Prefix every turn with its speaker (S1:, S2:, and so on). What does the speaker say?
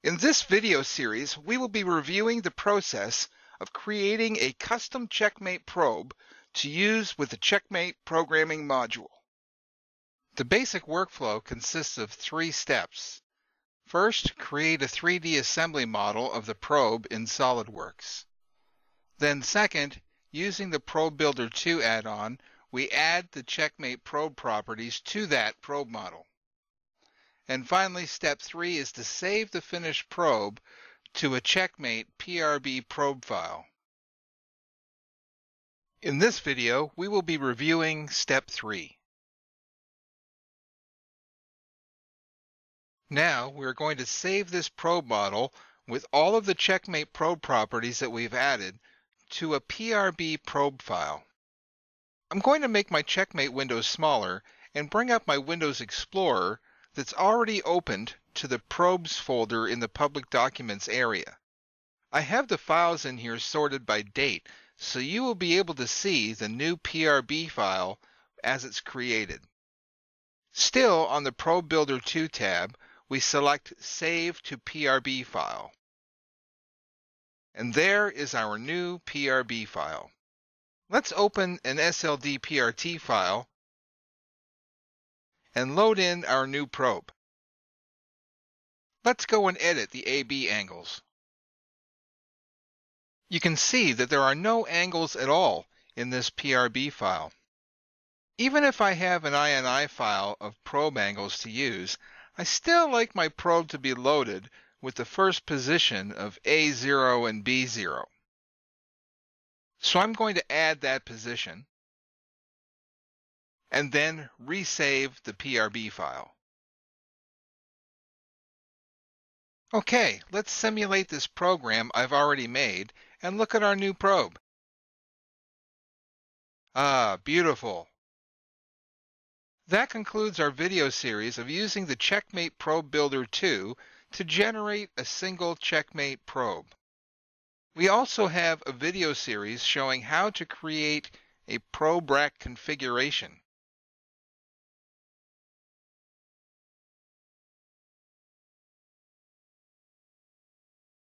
S1: In this video series, we will be reviewing the process of creating a custom Checkmate probe to use with the Checkmate programming module. The basic workflow consists of 3 steps. First, create a 3D assembly model of the probe in SOLIDWORKS. Then second, using the Probe Builder 2 add-on, we add the Checkmate probe properties to that probe model. And finally, step 3 is to save the finished probe to a Checkmate PRB probe file. In this video, we will be reviewing step 3. Now, we're going to save this probe model with all of the Checkmate probe properties that we've added to a PRB probe file. I'm going to make my Checkmate window smaller and bring up my Windows Explorer that's already opened to the Probes folder in the Public Documents area. I have the files in here sorted by date, so you will be able to see the new PRB file as it's created. Still, on the Probe Builder 2 tab, we select Save to PRB File. And there is our new PRB file. Let's open an SLDPRT file and load in our new probe. Let's go and edit the AB angles. You can see that there are no angles at all in this PRB file. Even if I have an INI file of probe angles to use, I still like my probe to be loaded with the first position of A0 and B0. So I'm going to add that position and then resave the PRB file. Okay, let's simulate this program I've already made and look at our new probe. Ah, beautiful. That concludes our video series of using the Checkmate Probe Builder 2 to generate a single Checkmate probe. We also have a video series showing how to create a probe rack configuration.